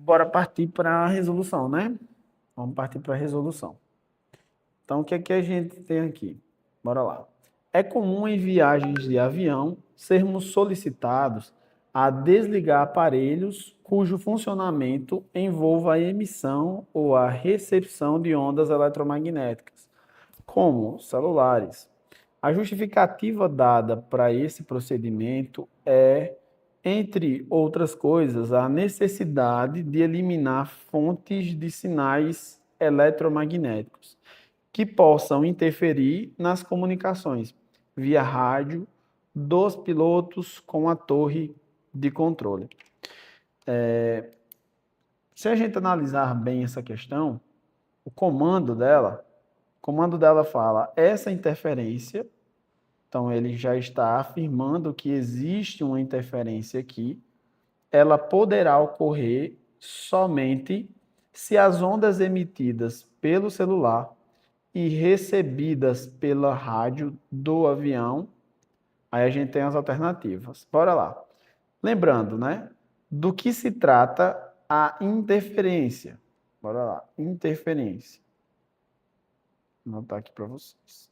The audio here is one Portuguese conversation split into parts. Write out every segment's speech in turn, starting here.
bora partir para a resolução, né? Vamos partir para a resolução. Então, o que é que a gente tem aqui? Bora lá. É comum em viagens de avião sermos solicitados a desligar aparelhos cujo funcionamento envolva a emissão ou a recepção de ondas eletromagnéticas, como celulares. A justificativa dada para esse procedimento é, entre outras coisas, a necessidade de eliminar fontes de sinais eletromagnéticos que possam interferir nas comunicações via rádio dos pilotos com a torre de controle. Se a gente analisar bem essa questão, o comando dela fala essa interferência, então ele já está afirmando que existe uma interferência aqui, ela poderá ocorrer somente se as ondas emitidas pelo celular e recebidas pela rádio do avião, aí a gente tem as alternativas. Bora lá. Lembrando, né? Do que se trata a interferência. Bora lá. Interferência. Vou anotar aqui para vocês.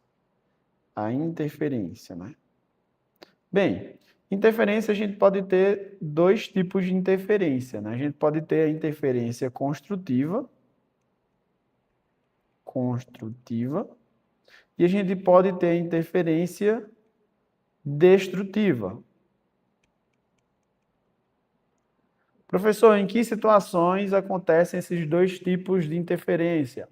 A interferência, né? Bem, interferência a gente pode ter dois tipos de interferência, né? A gente pode ter a interferência construtiva, e a gente pode ter a interferência destrutiva. Professor, em que situações acontecem esses dois tipos de interferência?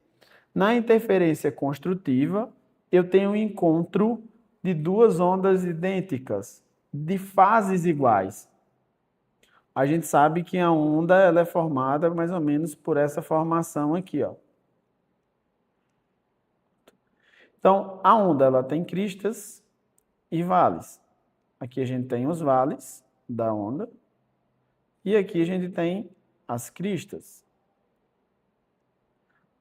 Na interferência construtiva, eu tenho um encontro de duas ondas idênticas, de fases iguais. A gente sabe que a onda ela é formada mais ou menos por essa formação aqui, ó. Então, a onda ela tem cristas e vales. Aqui a gente tem os vales da onda e aqui a gente tem as cristas.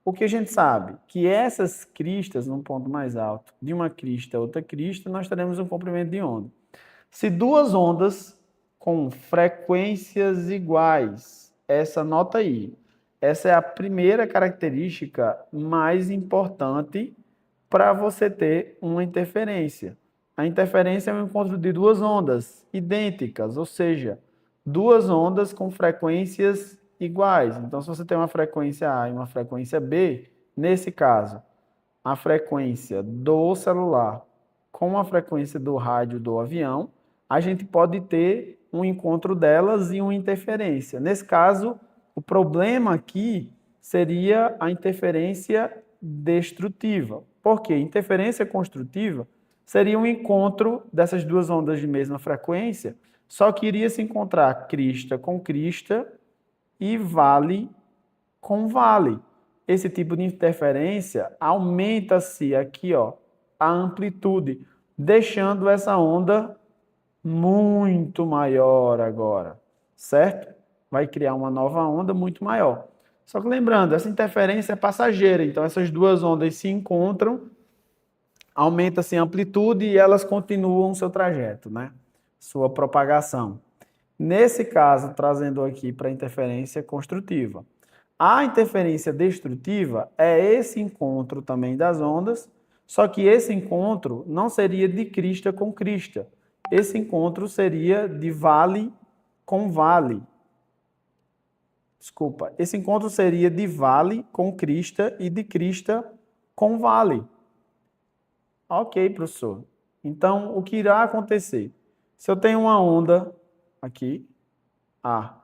O que a gente sabe? Que essas cristas, num ponto mais alto, de uma crista a outra crista, nós teremos um comprimento de onda. Se duas ondas com frequências iguais, essa nota aí, essa é a primeira característica mais importante para você ter uma interferência. A interferência é o encontro de duas ondas idênticas, ou seja, duas ondas com frequências iguais. Então, se você tem uma frequência A e uma frequência B, nesse caso, a frequência do celular com a frequência do rádio do avião, a gente pode ter um encontro delas e uma interferência. Nesse caso, o problema aqui seria a interferência destrutiva. Por quê? Interferência construtiva seria um encontro dessas duas ondas de mesma frequência, só que iria se encontrar crista com crista e vale com vale. Esse tipo de interferência aumenta-se aqui, ó, a amplitude, deixando essa onda muito maior agora, certo? Vai criar uma nova onda muito maior. Só que lembrando, essa interferência é passageira, então essas duas ondas se encontram, aumenta-se a amplitude e elas continuam seu trajeto, né? Sua propagação. Nesse caso, trazendo aqui para a interferência construtiva. A interferência destrutiva é esse encontro também das ondas, só que esse encontro não seria de crista com crista. Esse encontro seria de vale com vale. Desculpa, esse encontro seria de vale com crista e de crista com vale. Ok, professor. Então, o que irá acontecer? Se eu tenho uma onda aqui, A,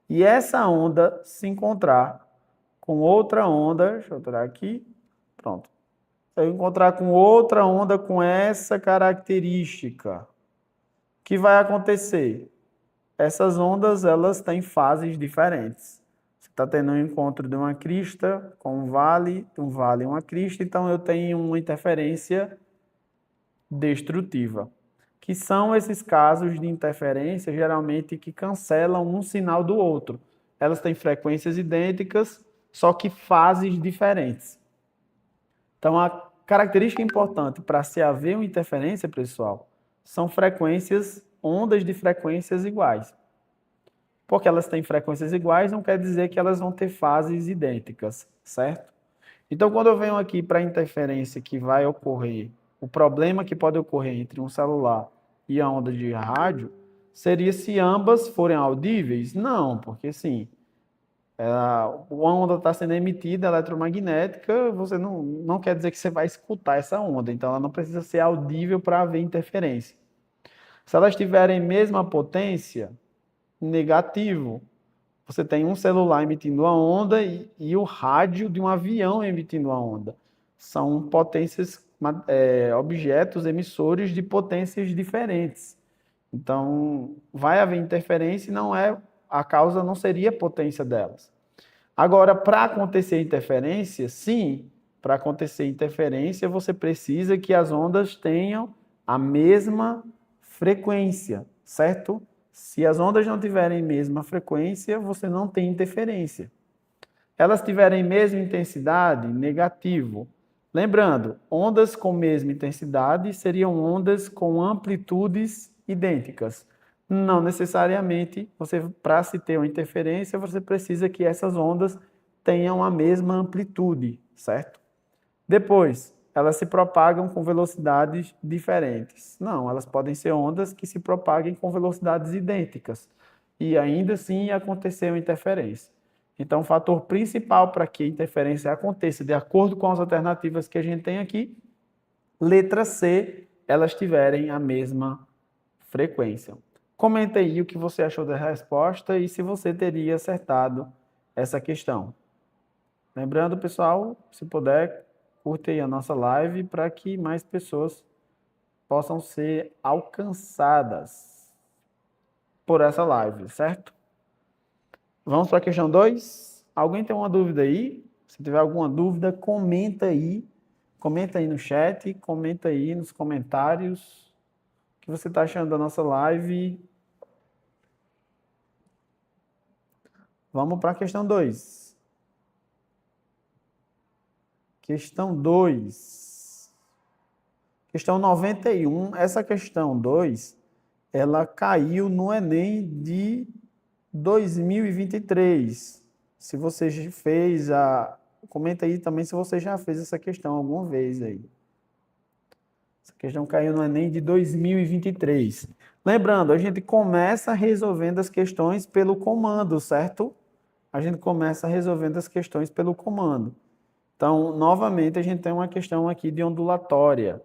e essa onda se encontrar com outra onda, deixa eu tirar aqui, pronto. Se eu encontrar com outra onda com essa característica, o que vai acontecer? Essas ondas, elas têm fases diferentes. Você está tendo um encontro de uma crista com um vale e uma crista, então eu tenho uma interferência destrutiva, que são esses casos de interferência, geralmente, que cancelam um sinal do outro. Elas têm frequências idênticas, só que fases diferentes. Então, a característica importante para se haver uma interferência, pessoal, são frequências, ondas de frequências iguais. Porque elas têm frequências iguais, não quer dizer que elas vão ter fases idênticas, certo? Então, quando eu venho aqui para a interferência que vai ocorrer, o problema que pode ocorrer entre um celular e a onda de rádio, seria se ambas forem audíveis? Não, porque assim, uma onda está sendo emitida eletromagnética, você não quer dizer que você vai escutar essa onda, então ela não precisa ser audível para haver interferência. Se elas tiverem mesma potência, negativo. Você tem um celular emitindo a onda e o rádio de um avião emitindo a onda. São potências, objetos emissores de potências diferentes. Então, vai haver interferência e a causa não seria a potência delas. Agora, para acontecer interferência, sim, para acontecer interferência, você precisa que as ondas tenham a mesma frequência, certo? Se as ondas não tiverem mesma frequência, você não tem interferência. Elas tiverem mesma intensidade, negativo. Lembrando, ondas com mesma intensidade seriam ondas com amplitudes idênticas. Não necessariamente, para se ter uma interferência, você precisa que essas ondas tenham a mesma amplitude, certo? Depois, elas se propagam com velocidades diferentes. Não, elas podem ser ondas que se propaguem com velocidades idênticas. E ainda assim acontecer uma interferência. Então, o fator principal para que a interferência aconteça, de acordo com as alternativas que a gente tem aqui, letra C, elas tiverem a mesma frequência. Comenta aí o que você achou da resposta e se você teria acertado essa questão. Lembrando, pessoal, se puder, curte aí a nossa live para que mais pessoas possam ser alcançadas por essa live, certo? Vamos para a questão 2. Alguém tem uma dúvida aí? Se tiver alguma dúvida, comenta aí. Comenta aí no chat, comenta aí nos comentários o que você está achando da nossa live. Vamos para a questão 2. Questão 2. Questão 91. Essa questão 2, ela caiu no Enem de 2023. Se você fez comenta aí também se você já fez essa questão alguma vez aí. Essa questão caiu no Enem de 2023. Lembrando, a gente começa resolvendo as questões pelo comando, certo? A gente começa resolvendo as questões pelo comando. Então, novamente, a gente tem uma questão aqui de ondulatória.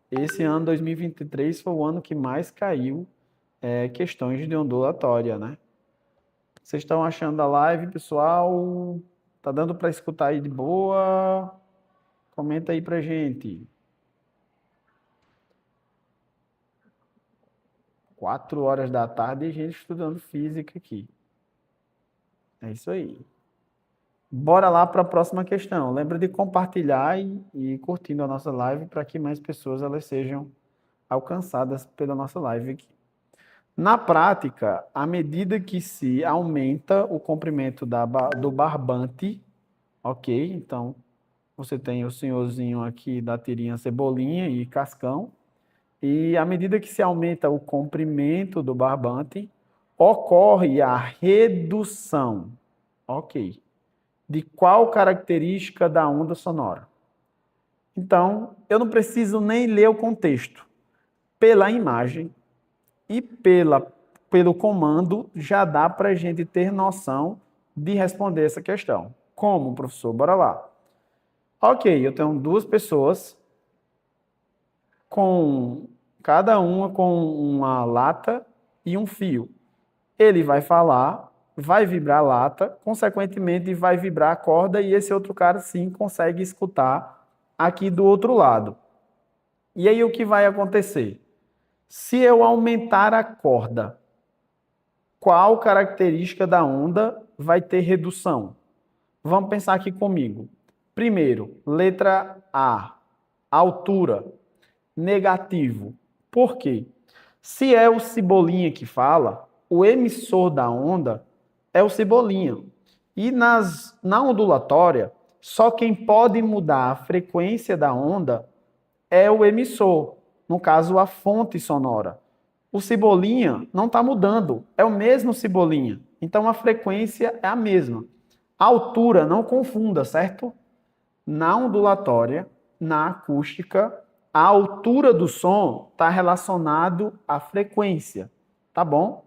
Esse ano, 2023, foi o ano que mais caiu questões de ondulatória, né? Vocês estão achando da live, pessoal? Tá dando para escutar aí de boa? Comenta aí pra gente. 4 horas da tarde e gente estudando física aqui. É isso aí. Bora lá para a próxima questão. Lembra de compartilhar e curtindo a nossa live para que mais pessoas elas sejam alcançadas pela nossa live aqui. Na prática, à medida que se aumenta o comprimento do barbante, ok? Então, você tem o senhorzinho aqui da tirinha Cebolinha e Cascão, e à medida que se aumenta o comprimento do barbante, ocorre a redução, ok? De qual característica da onda sonora? Então, eu não preciso nem ler o contexto. Pela imagem e pelo comando, já dá para a gente ter noção de responder essa questão. Como, professor? Bora lá. Ok, eu tenho duas pessoas, cada uma com uma lata e um fio. Ele vai falar, vai vibrar a lata, consequentemente vai vibrar a corda e esse outro cara sim consegue escutar aqui do outro lado. E aí o que vai acontecer? Se eu aumentar a corda, qual característica da onda vai ter redução? Vamos pensar aqui comigo. Primeiro, letra A, altura, negativo. Por quê? Se é o Cebolinha que fala, o emissor da onda é o Cebolinha. E na ondulatória, só quem pode mudar a frequência da onda é o emissor, no caso, a fonte sonora. O Cebolinha não está mudando, é o mesmo Cebolinha. Então a frequência é a mesma. A altura, não confunda, certo? Na ondulatória, na acústica, a altura do som está relacionado à frequência, tá bom?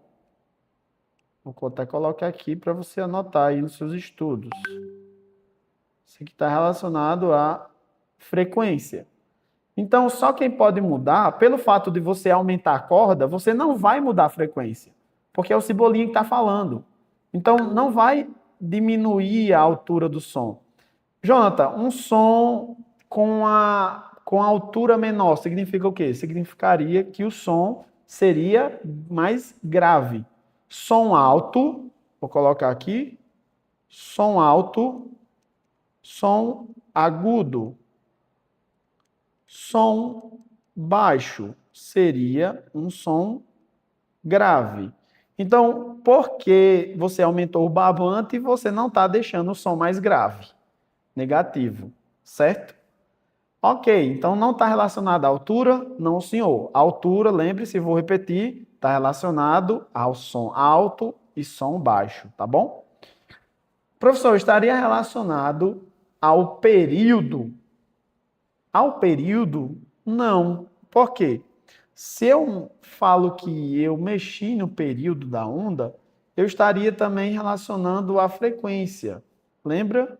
Vou até colocar aqui para você anotar aí nos seus estudos. Isso aqui está relacionado à frequência. Então, só quem pode mudar, pelo fato de você aumentar a corda, você não vai mudar a frequência, porque é o Cebolinha que está falando. Então, não vai diminuir a altura do som. Jonathan, um som com a altura menor significa o quê? Significaria que o som seria mais grave. Som alto, vou colocar aqui, som alto, som agudo. Som baixo seria um som grave. Então, porque você aumentou o barbante, você não está deixando o som mais grave, negativo, certo? Ok, então não está relacionado à altura? Não, senhor. A altura, lembre-se, vou repetir, está relacionado ao som alto e som baixo, tá bom? Professor, estaria relacionado ao período? Ao período, não. Por quê? Se eu falo que eu mexi no período da onda, eu estaria também relacionando a frequência. Lembra?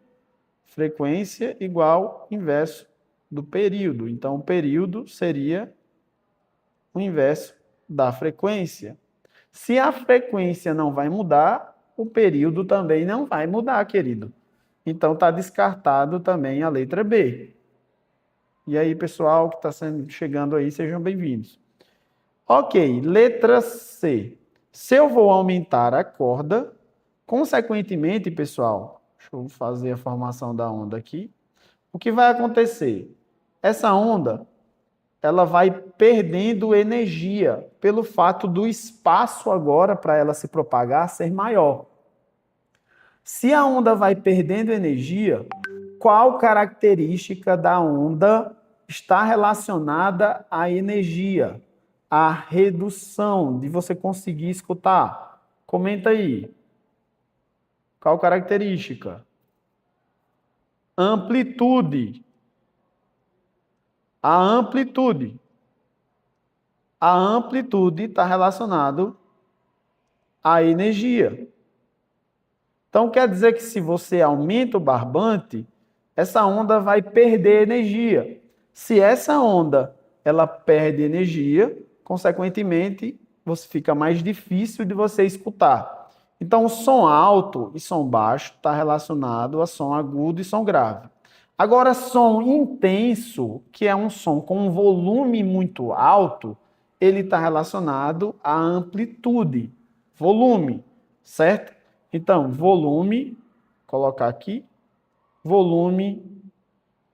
Frequência igual inverso do período. Então, o período seria o inverso da frequência. Se a frequência não vai mudar, o período também não vai mudar, querido. Então, está descartado também a letra B. E aí, pessoal que está chegando aí, sejam bem-vindos. Ok, letra C. Se eu vou aumentar a corda, consequentemente, pessoal, deixa eu fazer a formação da onda aqui. O que vai acontecer? Essa onda, ela vai perdendo energia pelo fato do espaço agora para ela se propagar ser maior. Se a onda vai perdendo energia, qual característica da onda está relacionada à energia, à redução de você conseguir escutar? Comenta aí. Qual característica? Amplitude. A amplitude. A amplitude está relacionado à energia. Então, quer dizer que se você aumenta o barbante, essa onda vai perder energia. Se essa onda ela perde energia, consequentemente, você fica mais difícil de você escutar. Então, o som alto e som baixo está relacionado a som agudo e som grave. Agora, som intenso, que é um som com um volume muito alto, ele está relacionado à amplitude, volume, certo? Então, volume, colocar aqui, volume,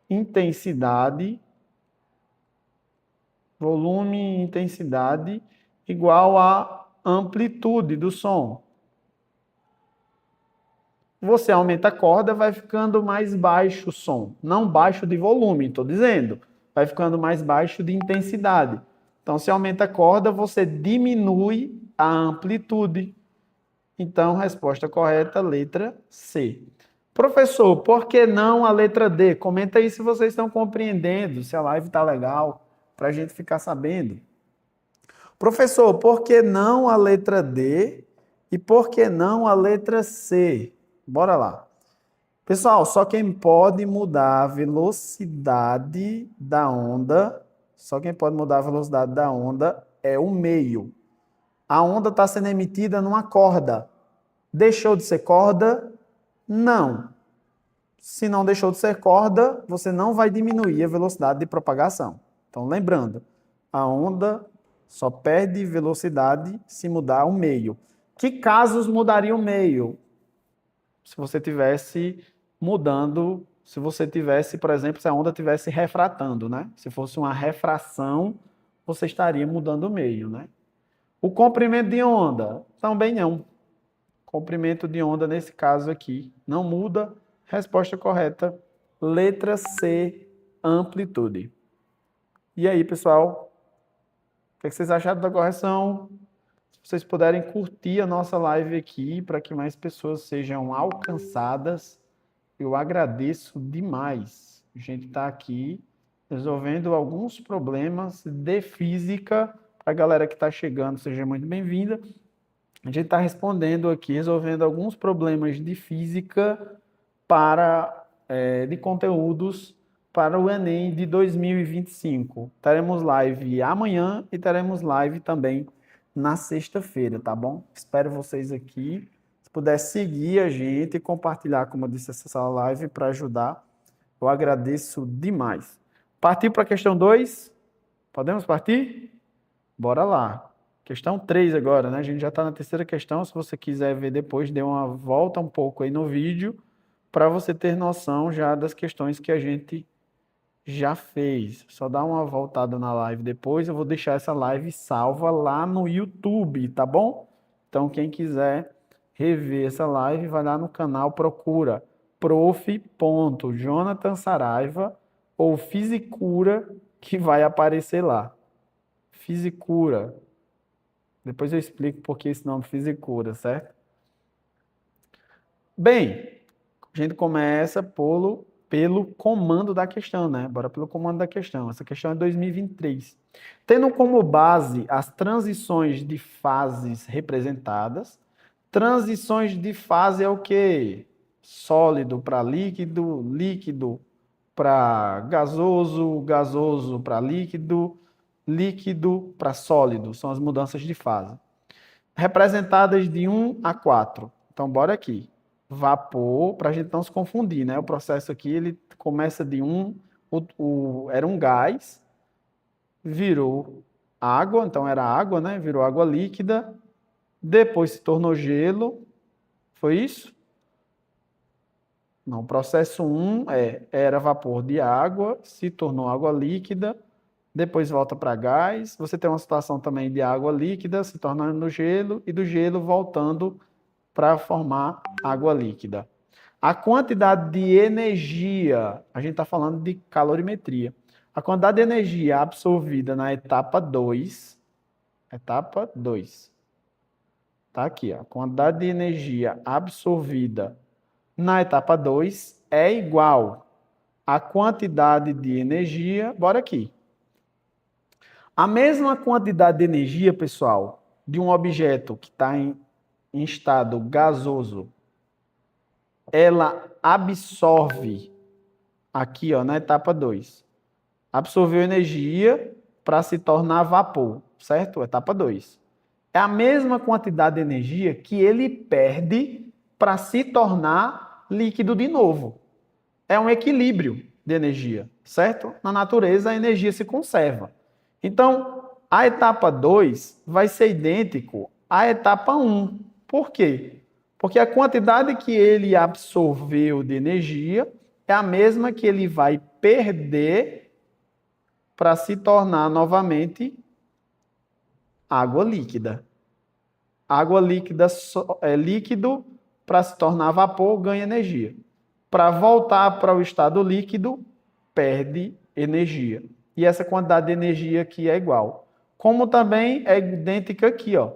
intensidade igual a amplitude do som. Você aumenta a corda, vai ficando mais baixo o som. Não baixo de volume, estou dizendo. Vai ficando mais baixo de intensidade. Então, se aumenta a corda, você diminui a amplitude. Então, resposta correta, letra C. Professor, por que não a letra D? Comenta aí se vocês estão compreendendo, se a live está legal, para a gente ficar sabendo. Professor, por que não a letra D e por que não a letra C? Bora lá. Pessoal, só quem pode mudar a velocidade da onda, é o meio. A onda está sendo emitida numa corda. Deixou de ser corda? Não. Se não deixou de ser corda, você não vai diminuir a velocidade de propagação. Então, lembrando, a onda só perde velocidade se mudar o meio. Que casos mudaria o meio? Se você tivesse mudando, por exemplo, se a onda estivesse refratando, né? Se fosse uma refração, você estaria mudando o meio, né? O comprimento de onda, também não. Comprimento de onda, nesse caso aqui, não muda. Resposta correta, letra C, amplitude. E aí, pessoal? O que vocês acharam da correção? Se vocês puderem curtir a nossa live aqui para que mais pessoas sejam alcançadas, eu agradeço demais. A gente está aqui resolvendo alguns problemas de física. Para a galera que está chegando, seja muito bem-vinda. A gente está respondendo aqui, resolvendo alguns problemas de física de conteúdos para o Enem de 2025. Teremos live amanhã e teremos live também na sexta-feira, tá bom? Espero vocês aqui. Se puder seguir a gente e compartilhar, como eu disse, essa live para ajudar, eu agradeço demais. Partiu para a questão 2? Podemos partir? Bora lá. Questão 3 agora, né? A gente já está na terceira questão. Se você quiser ver depois, dê uma volta um pouco aí no vídeo para você ter noção já das questões que a gente já fez. Só dá uma voltada na live depois. Eu vou deixar essa live salva lá no YouTube, tá bom? Então, quem quiser rever essa live, vai lá no canal, procura prof.Jonathan Saraiva ou Fisicura, que vai aparecer lá. Fisicura. Depois eu explico por que esse nome Fisicura, certo? Bem, a gente começa pelo comando da questão, né? Bora pelo comando da questão. Essa questão é 2023. Tendo como base as transições de fases representadas. Transições de fase é o quê? Sólido para líquido, líquido para gasoso, gasoso para líquido, líquido para sólido. São as mudanças de fase. Representadas de 1 a 4. Então, bora aqui. Vapor, para a gente não se confundir, né? O processo aqui, ele começa de 1, era um gás, virou água, então era água, né? Virou água líquida, depois se tornou gelo, foi isso? Não, o processo 1 era vapor de água, se tornou água líquida, depois volta para gás. Você tem uma situação também de água líquida se tornando gelo e do gelo voltando para formar água líquida. A quantidade de energia, a gente está falando de calorimetria. A quantidade de energia absorvida na etapa 2, está aqui, ó. A quantidade de energia absorvida na etapa 2 é igual à quantidade de energia, bora aqui. A mesma quantidade de energia, pessoal, de um objeto que está em estado gasoso, ela absorve aqui, ó, na etapa 2. Absorveu energia para se tornar vapor, certo? Etapa 2. É a mesma quantidade de energia que ele perde para se tornar líquido de novo. É um equilíbrio de energia, certo? Na natureza, a energia se conserva. Então, a etapa 2 vai ser idêntico à etapa 1. Por quê? Porque a quantidade que ele absorveu de energia é a mesma que ele vai perder para se tornar novamente água líquida. Água líquida é líquido, para se tornar vapor, ganha energia. Para voltar para o estado líquido, perde energia. E essa quantidade de energia aqui é igual. Como também é idêntica aqui, ó.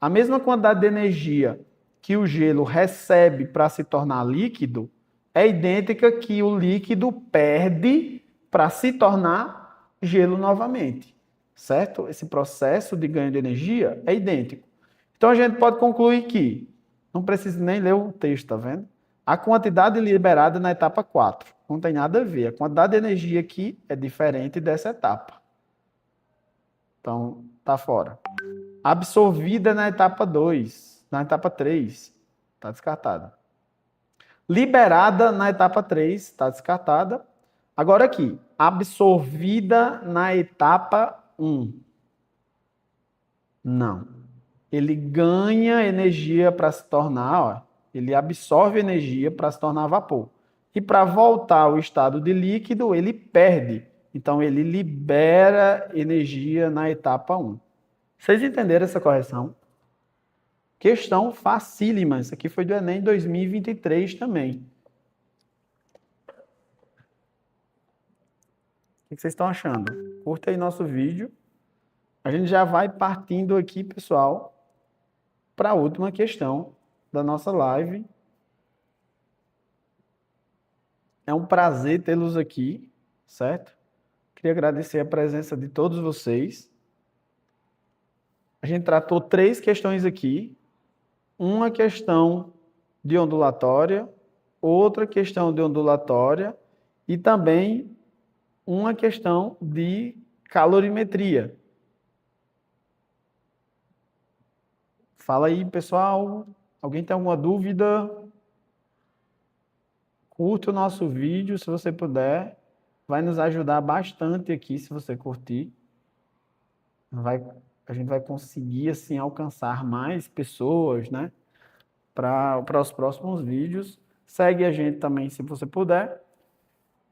A mesma quantidade de energia que o gelo recebe para se tornar líquido é idêntica que o líquido perde para se tornar gelo novamente. Certo? Esse processo de ganho de energia é idêntico. Então a gente pode concluir que, não precisa nem ler o texto, tá vendo? A quantidade liberada na etapa 4 não tem nada a ver. A quantidade de energia aqui é diferente dessa etapa. Então, tá fora. Absorvida na etapa 2, na etapa 3, está descartada. Liberada na etapa 3, está descartada. Agora aqui, absorvida na etapa 1. Não. Ele ganha energia para se tornar, ó, ele absorve energia para se tornar vapor. E para voltar ao estado de líquido, ele perde. Então, ele libera energia na etapa 1. Vocês entenderam essa correção? Questão facílima. Isso aqui foi do Enem 2023 também. O que vocês estão achando? Curta aí nosso vídeo. A gente já vai partindo aqui, pessoal, para a última questão da nossa live. É um prazer tê-los aqui, certo? Queria agradecer a presença de todos vocês. A gente tratou 3 questões aqui. Uma questão de ondulatória, outra questão de ondulatória e também uma questão de calorimetria. Fala aí, pessoal. Alguém tem alguma dúvida? Curte o nosso vídeo, se você puder. Vai nos ajudar bastante aqui, se você curtir. A gente vai conseguir, assim, alcançar mais pessoas, né? Para os próximos vídeos. Segue a gente também, se você puder.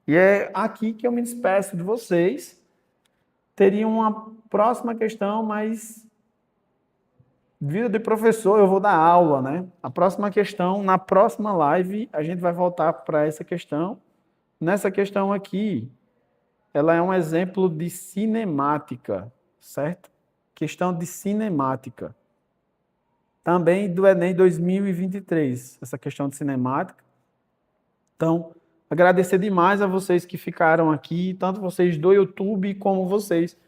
E é aqui que eu me despeço de vocês. Teria uma próxima questão, mas vida de professor, eu vou dar aula, né? A próxima questão, na próxima live, a gente vai voltar para essa questão. Nessa questão aqui, ela é um exemplo de cinemática, certo? Questão de cinemática. Também do Enem 2023, essa questão de cinemática. Então, agradecer demais a vocês que ficaram aqui, tanto vocês do YouTube como vocês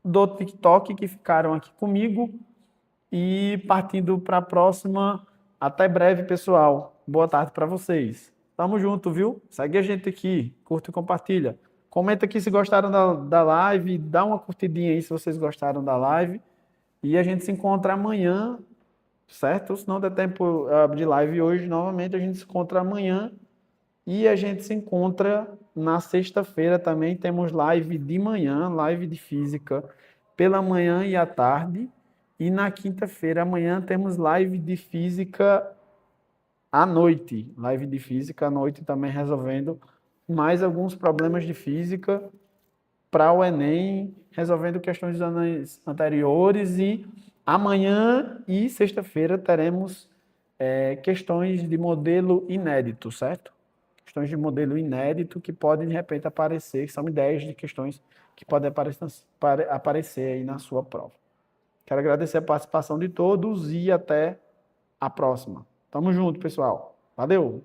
do TikTok que ficaram aqui comigo. E partindo para a próxima, até breve, pessoal. Boa tarde para vocês. Tamo junto, viu? Segue a gente aqui, curte e compartilha. Comenta aqui se gostaram da live, dá uma curtidinha aí se vocês gostaram da live. E a gente se encontra amanhã, certo? Se não der tempo de live hoje, novamente a gente se encontra amanhã. E a gente se encontra na sexta-feira também. Temos live de manhã, live de física pela manhã e à tarde. E na quinta-feira, amanhã, temos live de física à noite. Live de física à noite também resolvendo mais alguns problemas de física para o Enem, resolvendo questões dos anos anteriores. E amanhã e sexta-feira teremos questões de modelo inédito, certo? Questões de modelo inédito que podem, de repente, aparecer, que são ideias de questões que podem aparecer aí na sua prova. Quero agradecer a participação de todos e até a próxima. Tamo junto, pessoal. Valeu!